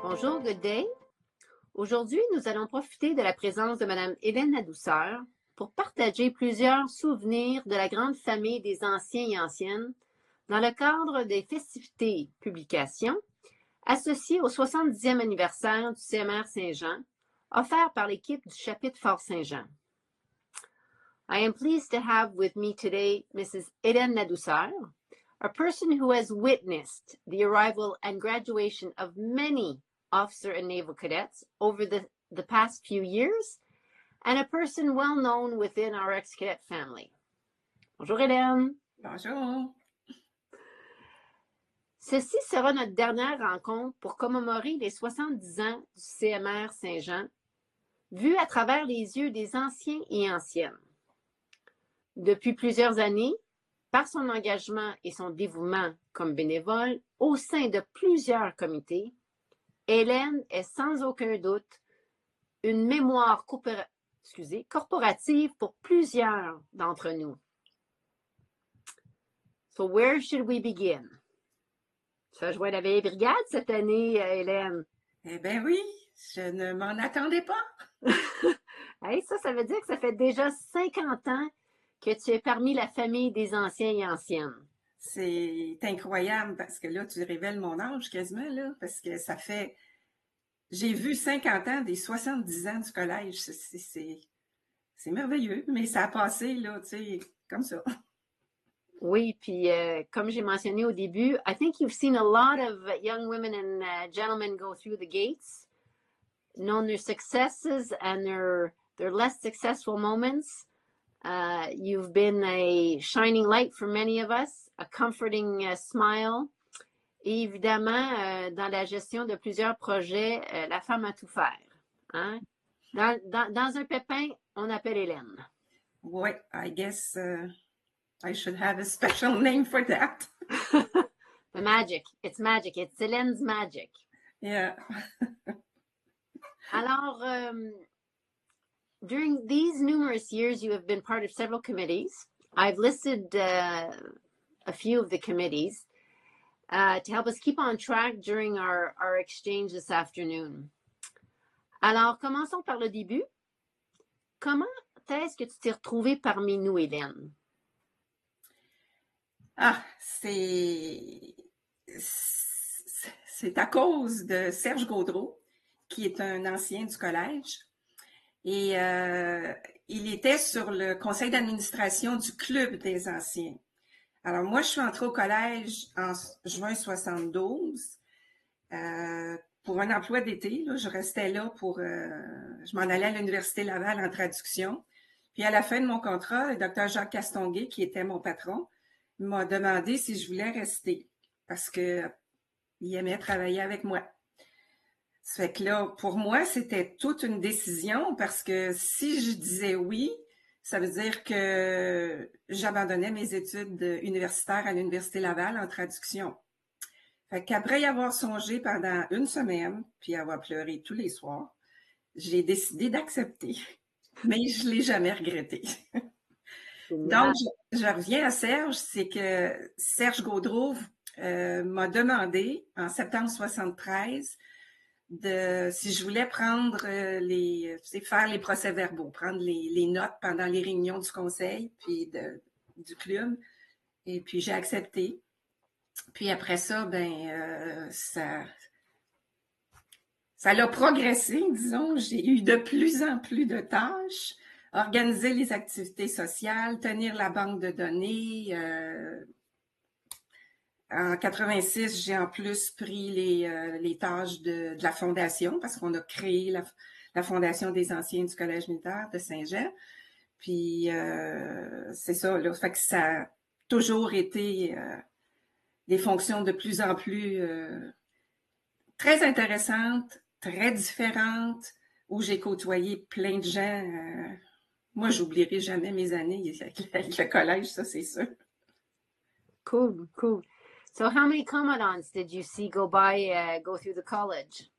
Bonjour, good day. Aujourd'hui, nous allons profiter de la présence de Mme Hélène Ladouceur pour partager plusieurs souvenirs de la grande famille des anciens et anciennes dans le cadre des festivités publications associées au 70e anniversaire du CMR Saint-Jean, offert par l'équipe du chapitre Fort-Saint-Jean. I am pleased to have with me today Mrs. Hélène Ladouceur, a person who has witnessed the arrival and graduation of many officer and naval cadets over the past few years, and a person well known within our ex-cadet family. Bonjour Hélène. Bonjour. Ceci sera notre dernière rencontre pour commémorer les 70 ans du CMR Saint-Jean, vue à travers les yeux des anciens et anciennes. Depuis plusieurs années, par son engagement et son dévouement comme bénévole au sein de plusieurs comités, Hélène est sans aucun doute une mémoire corporative pour plusieurs d'entre nous. So where should we begin? Tu as joué à la vieille brigade cette année, Hélène? Eh bien oui, je ne m'en attendais pas. Hey, ça veut dire que ça fait déjà 50 ans que tu es parmi la famille des anciens et anciennes. C'est incroyable parce que là, tu révèles mon âge quasiment, là, parce que ça fait... J'ai vu 50 ans des 70 ans du collège. C'est merveilleux, mais ça a passé, là, tu sais, comme ça. Oui, puis comme j'ai mentionné au début, I think you've seen a lot of young women and gentlemen go through the gates, known their successes and their less successful moments. You've been a shining light for many of us, a comforting smile. Et évidemment, dans la gestion de plusieurs projets, la femme à tout faire. Hein? Dans un pépin, on appelle Hélène. Oui, I guess I should have a special name for that. The magic. It's magic. It's Hélène's magic. Yeah. Alors, during these numerous years, you have been part of several committees. I've listed a few of the committees to help us keep on track during our exchange this afternoon. Alors, commençons par le début. Comment est-ce que tu t'es retrouvée parmi nous, Hélène? Ah, c'est à cause de Serge Gaudreau, qui est un ancien du collège. Et il était sur le conseil d'administration du Club des anciens. Alors, moi, je suis entrée au collège en juin 72 pour un emploi d'été. Là, je restais là pour... je m'en allais à l'Université Laval en traduction. Puis, à la fin de mon contrat, le docteur Jacques Castonguay, qui était mon patron, m'a demandé si je voulais rester parce qu'il aimait travailler avec moi. Ça fait que là, pour moi, c'était toute une décision parce que si je disais oui, ça veut dire que j'abandonnais mes études universitaires à l'Université Laval en traduction. Fait qu'après y avoir songé pendant une semaine, puis avoir pleuré tous les soirs, j'ai décidé d'accepter. Mais je ne l'ai jamais regretté. Donc, je reviens à Serge, c'est que Serge Gaudreau m'a demandé en septembre 73 si je voulais prendre faire les procès-verbaux, prendre les notes pendant les réunions du conseil puis du club. Et puis j'ai accepté. Puis après ça, ça l'a progressé, disons. J'ai eu de plus en plus de tâches, organiser les activités sociales, tenir la banque de données. En 86, j'ai en plus pris les tâches de la fondation parce qu'on a créé la fondation des anciens du Collège militaire de Saint-Jean. Puis, c'est ça, là. Fait que ça a toujours été des fonctions de plus en plus très intéressantes, très différentes, où j'ai côtoyé plein de gens. Moi, j'oublierai jamais mes années avec le collège, ça, c'est sûr. Cool, cool. So how many commandants did you see go through the college?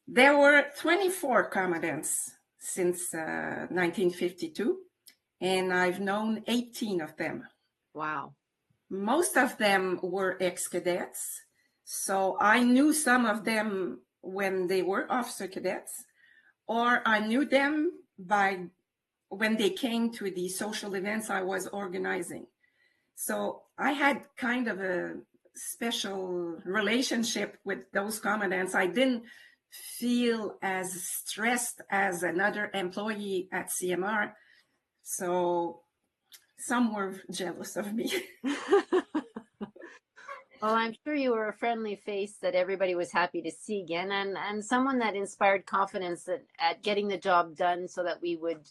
There were 24 commandants since 1952, and I've known 18 of them. Wow. Most of them were ex-cadets, So I knew some of them when they were officer cadets, or I knew them by when they came to the social events I was organizing. So I had kind of a special relationship with those commandants. I didn't feel as stressed as another employee at CMR. So some were jealous of me. Well, I'm sure you were a friendly face that everybody was happy to see again, and someone that inspired confidence at getting the job done so that we would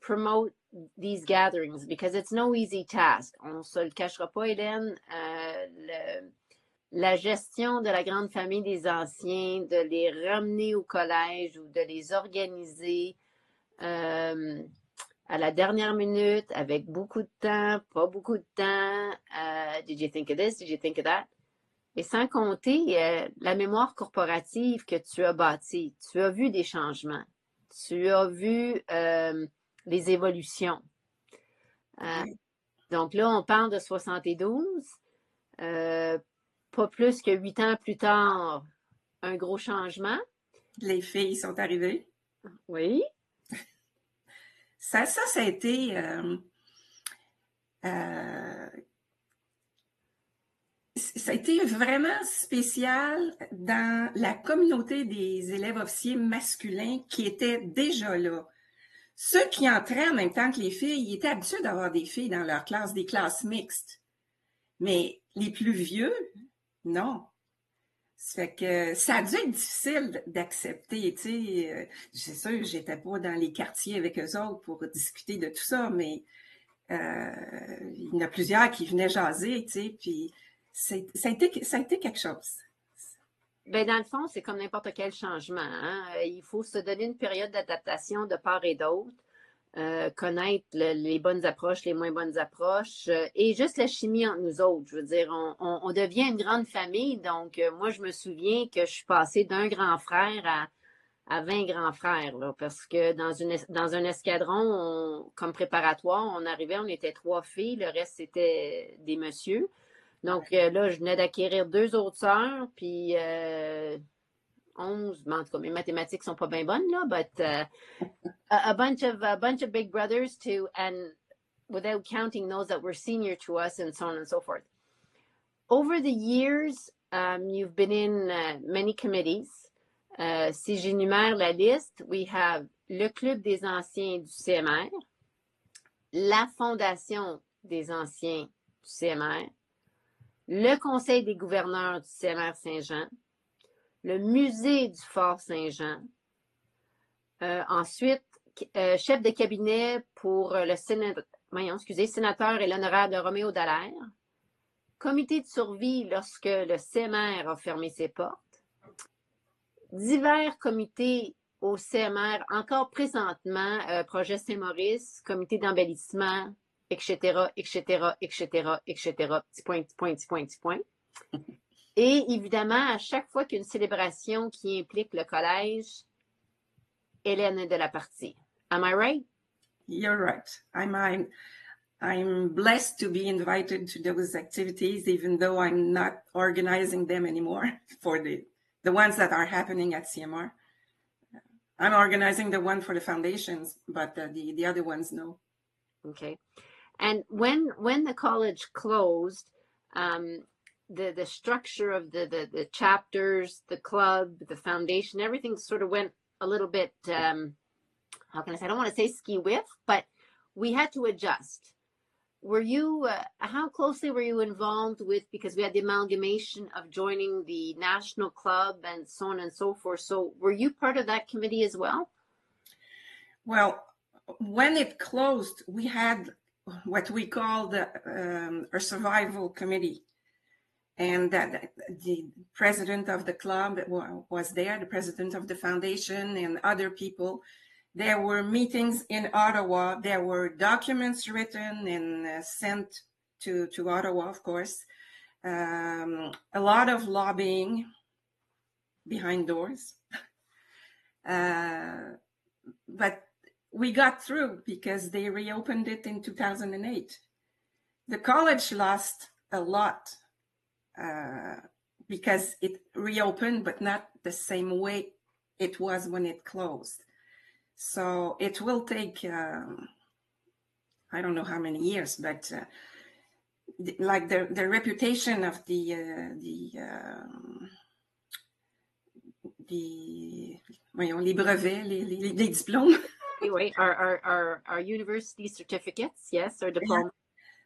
promote these gatherings, because it's no easy task. On se le cachera pas, Hélène. La gestion de la grande famille des anciens, de les ramener au collège ou de les organiser à la dernière minute, avec beaucoup de temps, pas beaucoup de temps. Did you think of this? Did you think of that? Et sans compter la mémoire corporative que tu as bâtie. Tu as vu des changements. Tu as vu les évolutions. Donc là, on parle de 72. Pas plus que 8 ans plus tard, un gros changement. Les filles sont arrivées. Oui. Ça a été ça a été vraiment spécial dans la communauté des élèves officiers masculins qui étaient déjà là. Ceux qui entraient en même temps que les filles, ils étaient habitués d'avoir des filles dans leur classe, des classes mixtes. Mais les plus vieux, non. Ça fait que ça a dû être difficile d'accepter, tu sais. C'est sûr, j'étais pas dans les quartiers avec eux autres pour discuter de tout ça, mais il y en a plusieurs qui venaient jaser, tu sais, puis ça a été quelque chose. Ben, dans le fond, c'est comme n'importe quel changement. Hein? Il faut se donner une période d'adaptation de part et d'autre, connaître les bonnes approches, les moins bonnes approches, et juste la chimie entre nous autres. Je veux dire, on devient une grande famille. Donc, moi, je me souviens que je suis passée d'un grand frère à 20 grands frères, là, parce que dans un escadron, comme préparatoire, on arrivait, on était 3 filles, le reste, c'était des messieurs. Donc là, je venais d'acquérir 2 autres sœurs, puis 11, mais en tout cas, mes mathématiques sont pas bien bonnes, là, but a bunch of big brothers too, and without counting those that were senior to us, and so on and so forth. Over the years, you've been in many committees. Si j'énumère la liste, we have le Club des anciens du CMR, la Fondation des anciens du CMR, le Conseil des gouverneurs du CMR Saint-Jean, le Musée du Fort Saint-Jean, ensuite, chef de cabinet pour le sénateur et l'honorable Roméo Dallaire, comité de survie lorsque le CMR a fermé ses portes, divers comités au CMR, encore présentement, projet Saint-Maurice, comité d'embellissement, etc., etc., etc., etc., petit point, petit point, petit point, petit point. Et évidemment, à chaque fois qu'il y a une célébration qui implique le collège, Hélène est de la partie. Am I right? You're right. I'm blessed to be invited to those activities, even though I'm not organizing them anymore for the ones that are happening at CMR. I'm organizing the one for the foundations, but the other ones, no. Okay. And when the college closed, the structure of the chapters, the club, the foundation, everything sort of went a little bit, how can I say, I don't want to say ski-whiff, but we had to adjust. Were you, how closely were you involved with, because we had the amalgamation of joining the national club and so on and so forth. So were you part of that committee as well? Well, when it closed, we had what we called a survival committee. And that the president of the club was there, the president of the foundation and other people. There were meetings in Ottawa. There were documents written and sent to Ottawa, of course. A lot of lobbying behind doors. But we got through because they reopened it in 2008. The college lost a lot because it reopened, but not the same way it was when it closed. So it will take, I don't know how many years, but like the reputation of voyons, les brevets, les diplômes. Anyway, our university certificates, yes, or diplomas.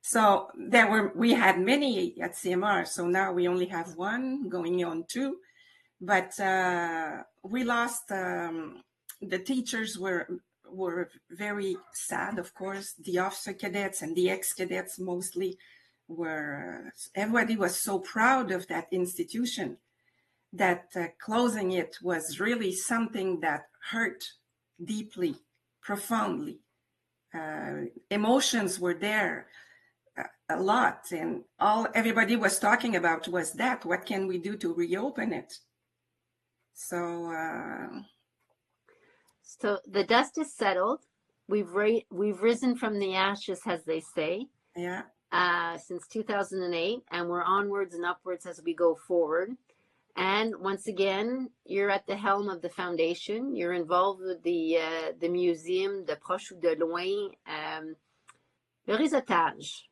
So we had many at CMR. So now we only have one, going on two. But we lost. The teachers were very sad, of course. The officer cadets and the ex-cadets mostly were. Everybody was so proud of that institution that closing it was really something that hurt deeply, profoundly. Emotions were there a lot, and all everybody was talking about was that. What can we do to reopen it? So the dust is settled. We've risen from the ashes, as they say. Yeah. Since 2008, and we're onwards and upwards as we go forward. And once again, you're at the helm of the foundation. You're involved with the museum de proche ou de loin. Le réseautage.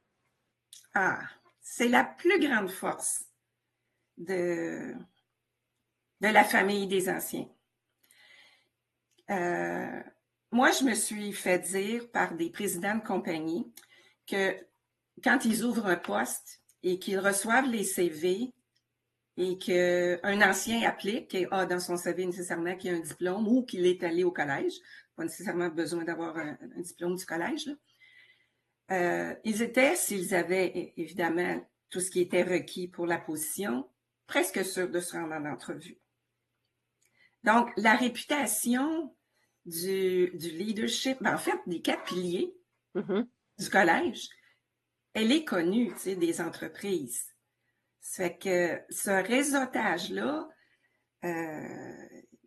C'est la plus grande force de la famille des anciens. Moi, je me suis fait dire par des présidents de compagnie que quand ils ouvrent un poste et qu'ils reçoivent les CV et qu'un ancien applique et a dans son CV nécessairement qu'il y a un diplôme ou qu'il est allé au collège, pas nécessairement besoin d'avoir un diplôme du collège, là. Ils étaient, s'ils avaient évidemment tout ce qui était requis pour la position, presque sûrs de se rendre en entrevue. Donc, la réputation du leadership, en fait, des 4 piliers du collège, elle est connue, tu sais, des entreprises. Ça fait que ce réseautage-là, tu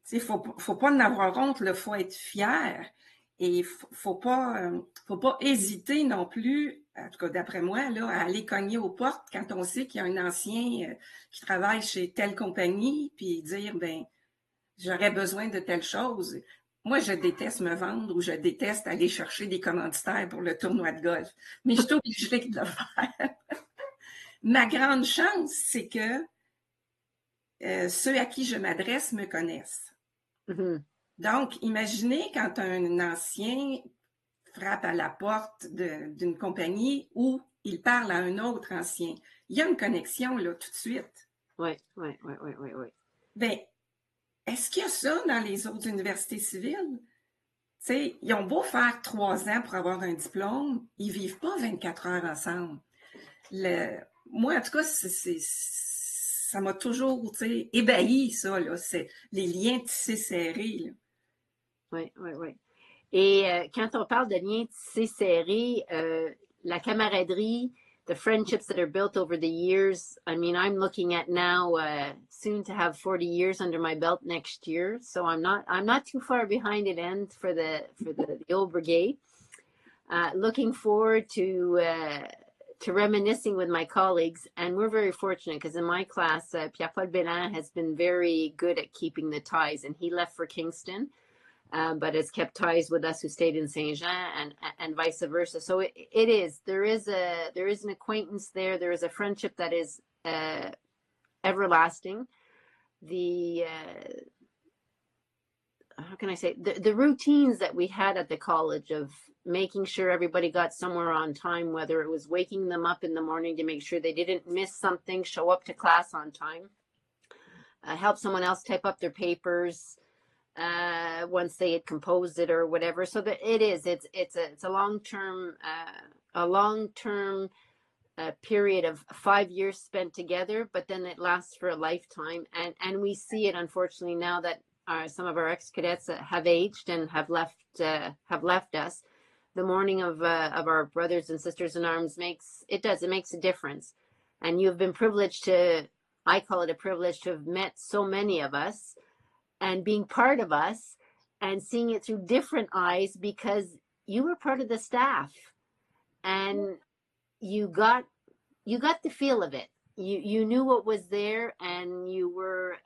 sais, faut pas en avoir honte, il faut être fier. Et faut pas hésiter non plus, en tout cas d'après moi, là, à aller cogner aux portes quand on sait qu'il y a un ancien qui travaille chez telle compagnie, puis dire, ben, j'aurais besoin de telle chose. Moi, je déteste me vendre ou je déteste aller chercher des commanditaires pour le tournoi de golf. Mais je suis obligée de le faire. Ma grande chance, c'est que ceux à qui je m'adresse me connaissent. Donc, imaginez quand un ancien frappe à la porte d'une compagnie où il parle à un autre ancien. Il y a une connexion, là, tout de suite. Oui. Bien, est-ce qu'il y a ça dans les autres universités civiles? Tu sais, ils ont beau faire 3 ans pour avoir un diplôme, ils vivent pas 24 heures ensemble. Moi, en tout cas, ça m'a toujours, tu sais, ébahi, ça, là. C'est les liens tissés serrés, là. Oui. Et quand on parle de liens tissés serrés, la camaraderie, the friendships that are built over the years. I mean, I'm looking at now soon to have 40 years under my belt next year, so I'm not too far behind at end for the old brigade. Looking forward to reminiscing with my colleagues, and we're very fortunate because in my class, Pierre-Paul Bellin has been very good at keeping the ties, and he left for Kingston. But has kept ties with us who stayed in Saint-Jean and vice versa. So there is an acquaintance there. There is a friendship that is everlasting. How can I say, the routines that we had at the college of making sure everybody got somewhere on time, whether it was waking them up in the morning to make sure they didn't miss something, show up to class on time, help someone else type up their papers, once they had composed it or whatever. So that it's a long-term period of 5 years spent together, but then it lasts for a lifetime. And we see it, unfortunately, now that some of our ex-cadets have aged and have left us. The mourning of our brothers and sisters in arms makes a difference. And you've been privileged I call it a privilege to have met so many of us, and being part of us and seeing it through different eyes, because you were part of the staff and you got the feel of it. you knew what was there, and you were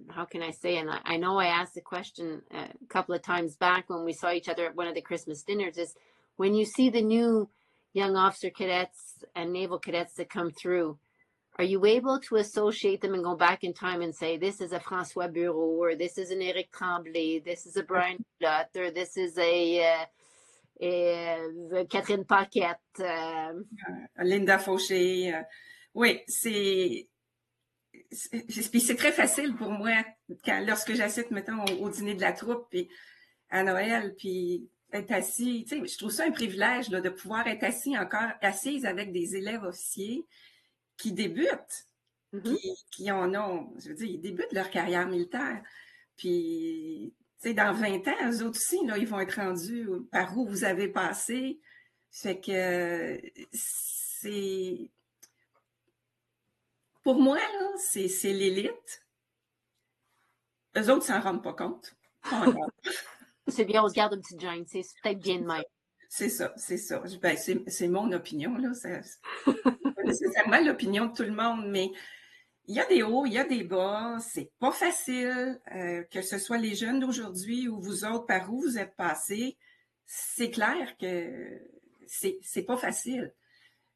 how can I say? And I know I asked the question a couple of times back when we saw each other at one of the Christmas dinners. Is when you see the new young officer cadets and naval cadets that come through, are you able to associate them and go back in time and say, this is a François Bureau, or this is an Éric Tremblay, this is a Brian Lott, or this is a Catherine Paquette? Linda Fauché. Oui, c'est très facile pour moi lorsque j'assiste, mettons, au dîner de la troupe, puis à Noël, puis être assis. Tu sais, je trouve ça un privilège là, de pouvoir être assise avec des élèves officiers qui débutent, qui en ont, je veux dire, ils débutent leur carrière militaire. Puis, tu sais, dans 20 ans, eux autres aussi, là, ils vont être rendus par où vous avez passé. Fait que c'est... Pour moi, là, c'est l'élite. Eux autres s'en rendent pas compte. C'est bien, on se garde une petite gêne. C'est peut-être bien de même. C'est ça, c'est ça. Ben, c'est mon opinion, là. C'est pas nécessairement l'opinion de tout le monde, mais il y a des hauts, il y a des bas. C'est pas facile, que ce soit les jeunes d'aujourd'hui ou vous autres, par où vous êtes passés. C'est clair que c'est pas facile.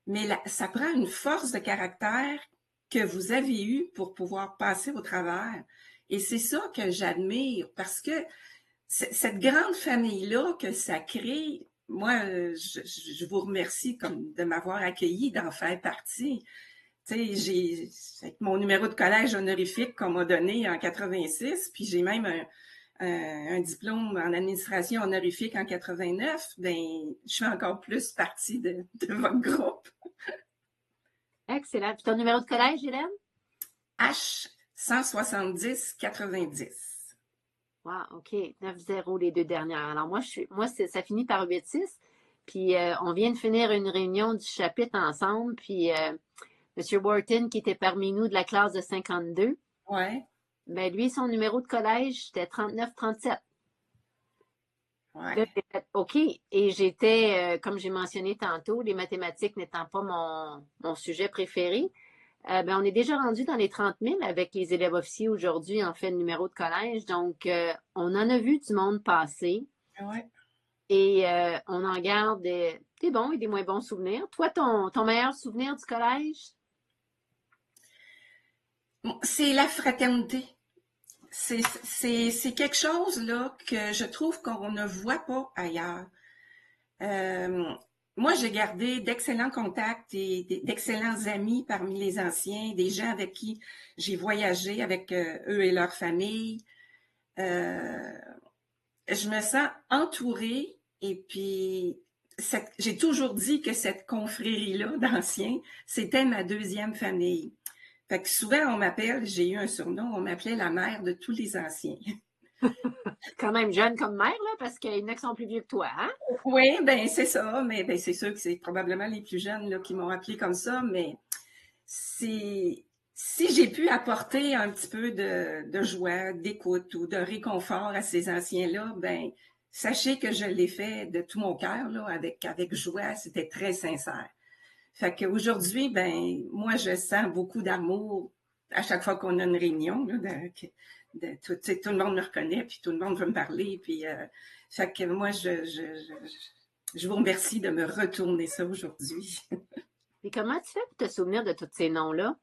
Mais ça prend une force de caractère que vous avez eue pour pouvoir passer au travers. Et c'est ça que j'admire, parce que cette grande famille-là que ça crée, moi, je vous remercie comme de m'avoir accueilli, d'en faire partie. Tu sais, avec mon numéro de collège honorifique qu'on m'a donné en 86, puis j'ai même un diplôme en administration honorifique en 89, ben, je fais encore plus partie de votre groupe. Excellent. Puis ton numéro de collège, Hélène? H170-90. Wow, OK. 9-0 les deux dernières. Alors, ça finit par 8-6. Puis, on vient de finir une réunion du chapitre ensemble. Puis, M. Wharton, qui était parmi nous de la classe de 52, ouais. Ben, lui, son numéro de collège, c'était 39-37. Ouais. OK. Et j'étais, comme j'ai mentionné tantôt, les mathématiques n'étant pas mon sujet préféré, ben, on est déjà rendu dans les 30 000 avec les élèves officiers aujourd'hui, en fait, le numéro de collège. Donc, on en a vu du monde passer. Ouais. Et on en garde des bons et des moins bons souvenirs. Toi, ton meilleur souvenir du collège? C'est la fraternité. C'est quelque chose là que je trouve qu'on ne voit pas ailleurs. Moi, j'ai gardé d'excellents contacts et d'excellents amis parmi les anciens, des gens avec qui j'ai voyagé, avec eux et leurs familles. Je me sens entourée et puis j'ai toujours dit que cette confrérie-là d'anciens, c'était ma deuxième famille. Fait que souvent, on m'appelle, j'ai eu un surnom, on m'appelait la mère de tous les anciens. Quand même jeune comme mère, là, parce qu'il y en a qui sont plus vieux que toi, hein? Oui, ben c'est ça, mais ben, c'est sûr que c'est probablement les plus jeunes là, qui m'ont appelé comme ça, mais si j'ai pu apporter un petit peu de joie, d'écoute ou de réconfort à ces anciens-là, ben sachez que je l'ai fait de tout mon cœur, là, avec joie, c'était très sincère. Fait qu'aujourd'hui, ben, moi, je sens beaucoup d'amour à chaque fois qu'on a une réunion. Là, tout le monde me reconnaît, puis tout le monde veut me parler. Puis, fait que moi, je vous remercie de me retourner ça aujourd'hui. Et comment tu fais pour te souvenir de tous ces noms-là?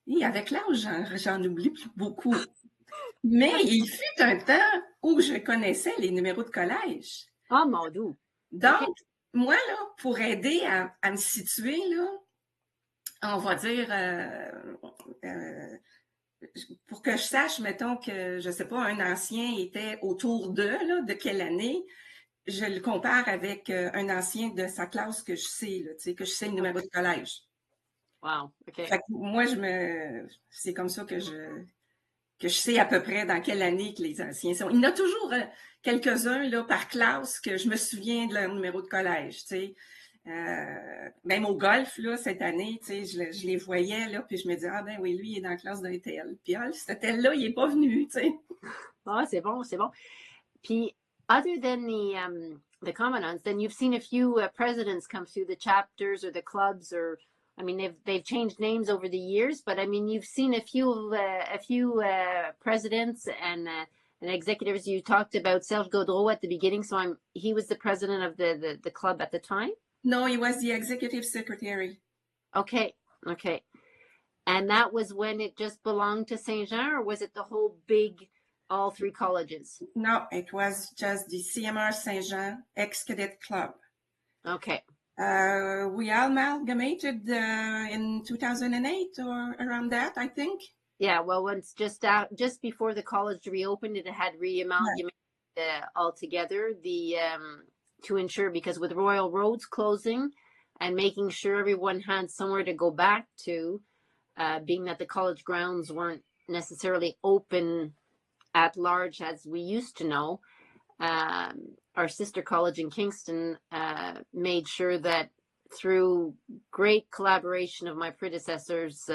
Et avec l'âge, j'en oublie beaucoup. Mais il fut un temps où je connaissais les numéros de collège. Ah, mon doux! Donc, okay. Moi, là, pour aider à me situer, là, on va dire, pour que je sache, mettons que, je sais pas, un ancien était autour de quelle année, je le compare avec un ancien de sa classe que je sais, là, que je sais le numéro de collège. Wow, OK. Fait que moi, c'est comme ça que je sais à peu près dans quelle année que les anciens sont. Il y en a toujours quelques-uns là, par classe que je me souviens de leur numéro de collège. Tu sais. Même au golf, là, cette année, tu sais, je les voyais, là, puis je me disais, ah ben oui, lui, il est dans la classe d'un tel. Puis ah, ce tel-là, il n'est pas venu, tu sais. Ah, c'est bon, c'est bon. Puis, other than the commandants, then you've seen a few presidents come through the chapters or the clubs, or I mean, they've changed names over the years, but I mean, you've seen a few presidents and executives. You talked about Serge Gaudreau at the beginning, so he was the president of the club at the time. No, he was the executive secretary. Okay, okay, and that was when it just belonged to Saint Jean, or was it the whole big, all three colleges? No, it was just the CMR Saint Jean ex-cadet club. Okay. We amalgamated in 2008 or around that, I think. Yeah, well, once just before the college reopened, it had re-amalgamated altogether to ensure, because with Royal Roads closing and making sure everyone had somewhere to go back to, being that the college grounds weren't necessarily open at large as we used to know. Our sister college in Kingston made sure that through great collaboration of my predecessors,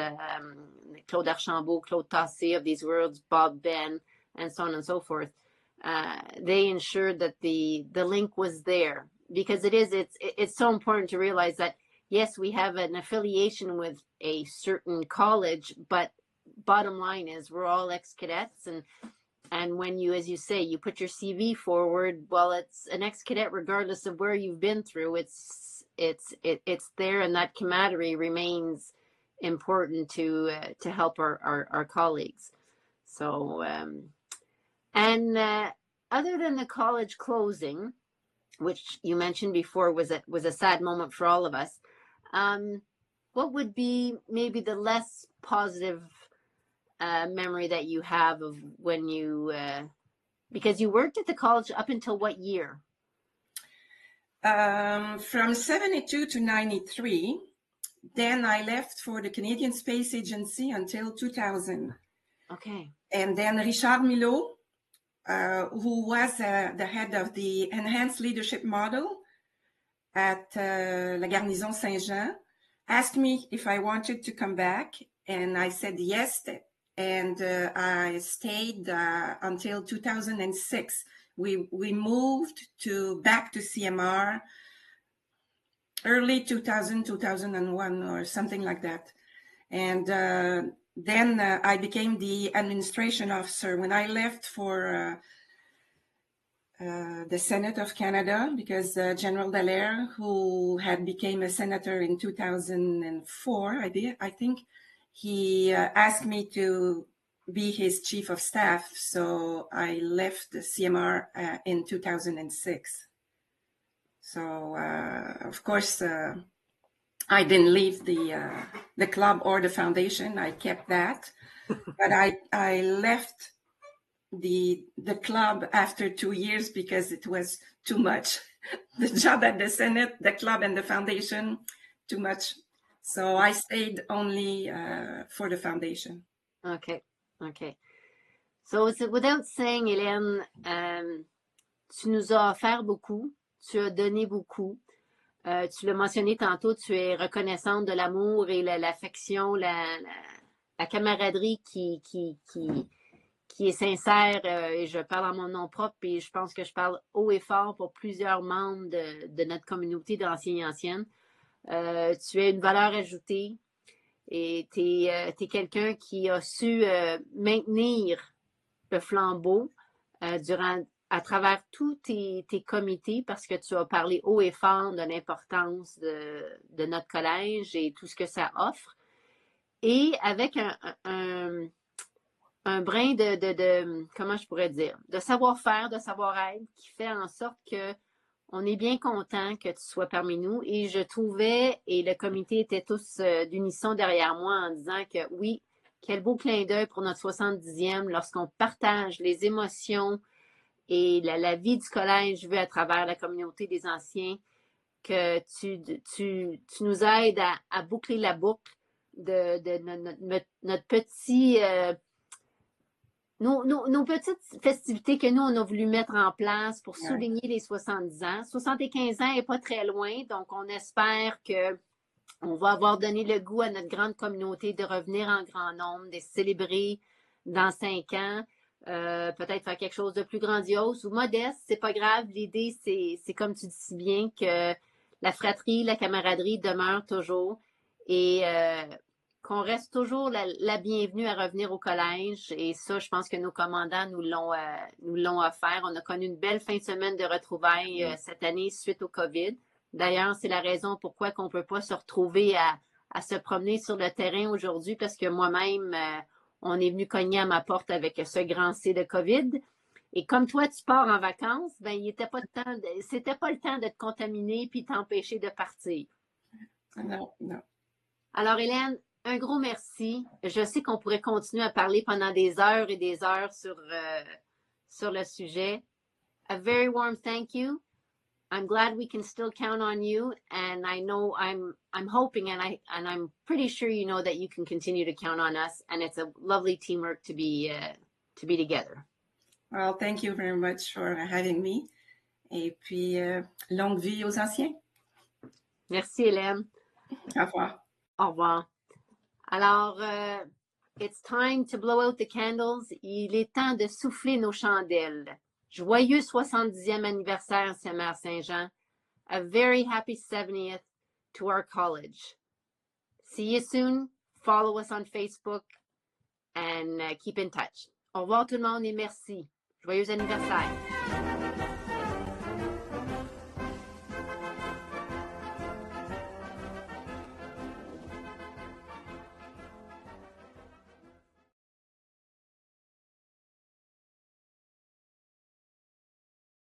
Claude Archambault, Claude Tassé of these worlds, Bob Ben, and so on and so forth, they ensured that the link was there, because it's so important to realize that, yes, we have an affiliation with a certain college, but bottom line is we're all ex-cadets, and when you, as you say, you put your CV forward, well, it's an ex-cadet regardless of where you've been through. It's there, and that camaraderie remains important to help our colleagues. So, and other than the college closing, which you mentioned before was a sad moment for all of us, what would be maybe the less positive memory that you have of when you, because you worked at the college up until what year? From 72 to 93. Then I left for the Canadian Space Agency until 2000. Okay. And then Richard Milot, who was the head of the Enhanced Leadership Model at La Garnison Saint-Jean, asked me if I wanted to come back, and I said yes. And I stayed until 2006. We moved back to CMR early 2000, 2001 or something like that. And then I became the administration officer when I left for the Senate of Canada, because General Dallaire, who had become a senator in 2004, I think, he asked me to be his chief of staff, so I left the CMR in 2006. So, of course, I didn't leave the club or the foundation. I kept that, but I left the club after 2 years because it was too much. The job at the Senate, the club, and the foundation, too much. So I stayed only for the foundation. Okay. Okay. So without saying, Hélène, tu nous as offert beaucoup, tu as donné beaucoup. Tu l'as mentionné tantôt, tu es reconnaissante de l'amour et l'affection, la camaraderie qui est sincère, et je parle en mon nom propre, et je pense que je parle haut et fort pour plusieurs membres de notre communauté d'anciens et anciennes. Tu es une valeur ajoutée, et tu es quelqu'un qui a su maintenir le flambeau à travers tous tes comités, parce que tu as parlé haut et fort de l'importance de notre collège et tout ce que ça offre, et avec un brin de comment je pourrais dire, de savoir-faire, de savoir-être, qui fait en sorte que on est bien content que tu sois parmi nous. Et je trouvais, et le comité était tous d'unisson derrière moi en disant que oui, quel beau clin d'œil pour notre 70e lorsqu'on partage les émotions et la vie du collège vue à travers la communauté des anciens, que tu nous aides à boucler la boucle de notre petit... Nos petites festivités que nous, on a voulu mettre en place pour souligner les 70 ans. 75 ans n'est pas très loin, donc on espère qu'on va avoir donné le goût à notre grande communauté de revenir en grand nombre, de célébrer dans 5 ans. peut-être faire quelque chose de plus grandiose ou modeste, c'est pas grave. L'idée, c'est comme tu dis si bien que la fratrie, la camaraderie demeure toujours et qu'on reste toujours la bienvenue à revenir au collège. Et ça, je pense que nos commandants nous l'ont offert. On a connu une belle fin de semaine de retrouvailles cette année suite au COVID. D'ailleurs, c'est la raison pourquoi qu'on peut pas se retrouver à se promener sur le terrain aujourd'hui parce que moi-même, on est venu cogner à ma porte avec ce grand C de COVID. Et comme toi, tu pars en vacances, ben, il était pas de temps, c'était pas le temps de te contaminer puis t'empêcher de partir. Non, non. Alors, Hélène, un gros merci. Je sais qu'on pourrait continuer à parler pendant des heures et des heures sur le sujet. A very warm thank you. I'm glad we can still count on you, and I know I'm hoping and I'm pretty sure you know that you can continue to count on us, and it's a lovely teamwork to be together. Well, thank you very much for having me. Et puis, longue vie aux anciens. Merci, Hélène. Au revoir. Au revoir. Alors, it's time to blow out the candles. Il est temps de souffler nos chandelles. Joyeux 70e anniversaire, Mère Saint-Jean. A very happy 70th to our college. See you soon. Follow us on Facebook and keep in touch. Au revoir tout le monde et merci. Joyeux anniversaire.